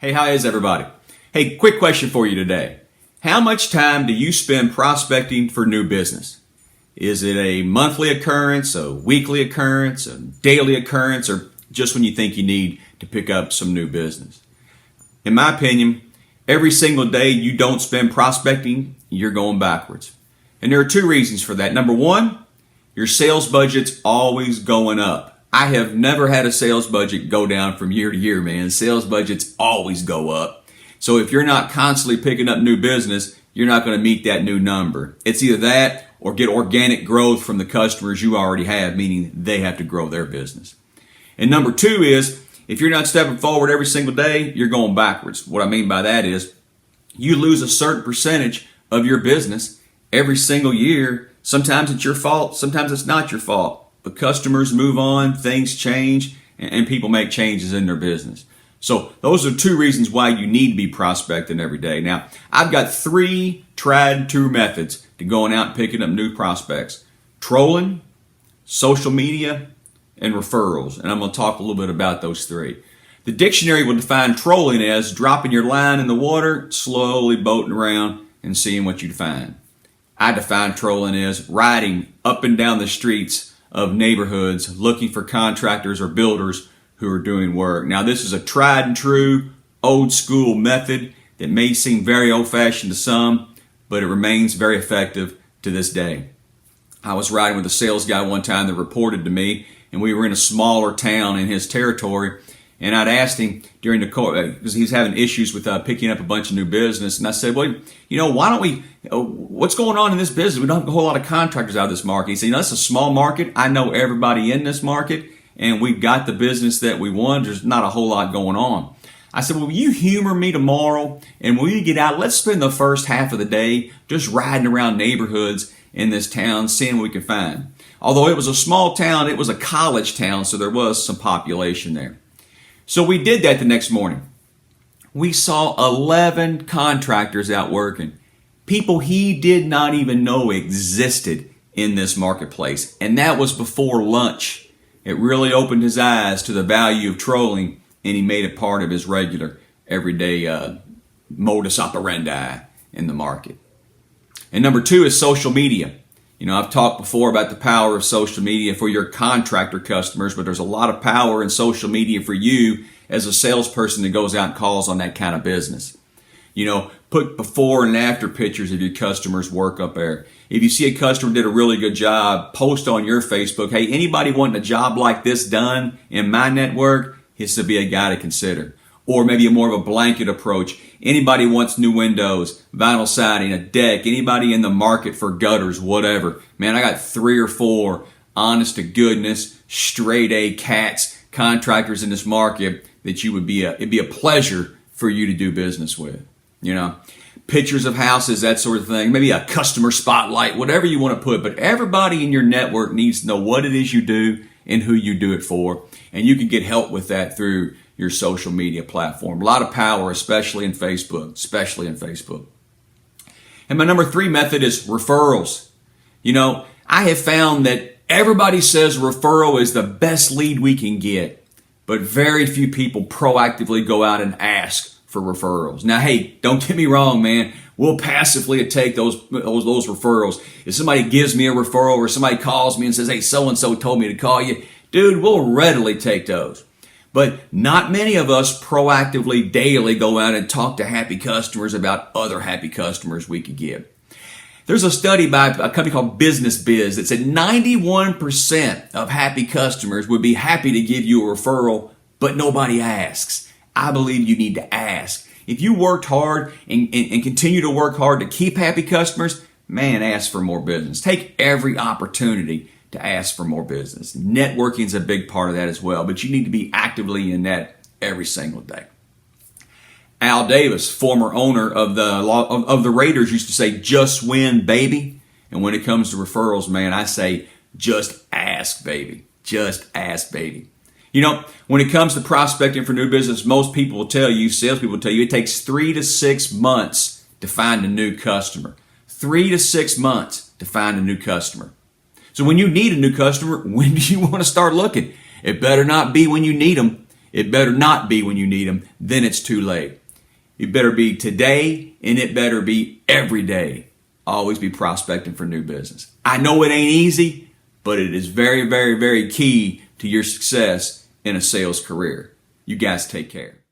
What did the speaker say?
Hey, how is everybody? Hey, quick question for you today. How much time do you spend prospecting for new business? Is it a monthly occurrence, a weekly occurrence, a daily occurrence, or just when you think you need to pick up some new business? In my opinion, every single day you don't spend prospecting, you're going backwards. And there are two reasons for that. Number one, your sales budget's always going up. I have never had a sales budget go down from year to year, man. Sales budgets always go up. So if you're not constantly picking up new business, you're not going to meet that new number. It's either that or get organic growth from the customers you already have, meaning they have to grow their business. And number two is, if you're not stepping forward every single day, you're going backwards. What I mean by that is, you lose a certain percentage of your business every single year. Sometimes it's your fault, sometimes it's not your fault. But customers move on, things change, and people make changes in their business. So those are two reasons why you need to be prospecting every day. Now, I've got 3 tried and true methods to going out and picking up new prospects: trolling, social media, and referrals. And I'm going to talk a little bit about those 3. The dictionary will define trolling as dropping your line in the water, slowly boating around and seeing what you find. I define trolling as riding up and down the streets of neighborhoods looking for contractors or builders who are doing work. Now, this is a tried and true old school method that may seem very old fashioned to some, but it remains very effective to this day. I was riding with a sales guy one time that reported to me, and we were in a smaller town in his territory, and I'd asked him during the call, because he's having issues with picking up a bunch of new business, and I said, well, why don't we, what's going on in this business? We don't have a whole lot of contractors out of this market. He said, that's a small market. I know everybody in this market, and we've got the business that we want. There's not a whole lot going on. I said, well, will you humor me tomorrow, and when you get out, let's spend the first half of the day just riding around neighborhoods in this town, seeing what we can find. Although it was a small town, it was a college town, so there was some population there. So we did that the next morning. We saw 11 contractors out working. People he did not even know existed in this marketplace. And that was before lunch. It really opened his eyes to the value of trolling, and he made it part of his regular, everyday modus operandi in the market. And number 2 is social media. I've talked before about the power of social media for your contractor customers, but there's a lot of power in social media for you as a salesperson that goes out and calls on that kind of business. Put before and after pictures of your customers' work up there. If you see a customer did a really good job, post on your Facebook, hey, anybody wanting a job like this done in my network, this would be a guy to consider. Or maybe a more of a blanket approach. Anybody wants new windows, vinyl siding, a deck, anybody in the market for gutters, whatever. Man, I got 3 or 4 honest to goodness, straight A cats contractors in this market that it'd be a pleasure for you to do business with. Pictures of houses, that sort of thing, maybe a customer spotlight, whatever you want to put, but everybody in your network needs to know what it is you do and who you do it for. And you can get help with that through your social media platform. A lot of power, especially in Facebook. And my number 3 method is referrals. I have found that everybody says referral is the best lead we can get, but very few people proactively go out and ask for referrals. Now, hey, don't get me wrong, man. We'll passively take those referrals. If somebody gives me a referral or somebody calls me and says, hey, so-and-so told me to call you, dude, we'll readily take those. But not many of us proactively daily go out and talk to happy customers about other happy customers we could give. There's a study by a company called Business Biz that said 91% of happy customers would be happy to give you a referral, but nobody asks. I believe you need to ask. If you worked hard and continue to work hard to keep happy customers, man, ask for more business. Take every opportunity to ask for more business. Networking is a big part of that as well, but you need to be actively in that every single day. Al Davis, former owner of the Raiders, used to say, just win, baby. And when it comes to referrals, man, I say, just ask, baby. Just ask, baby. When it comes to prospecting for new business, most people will tell you, salespeople will tell you, it takes 3 to 6 months to find a new customer. 3 to 6 months to find a new customer. So when you need a new customer, when do you want to start looking? It better not be when you need them. It better not be when you need them. Then it's too late. It better be today, and it better be every day. Always be prospecting for new business. I know it ain't easy, but it is very, very, very key to your success in a sales career. You guys take care.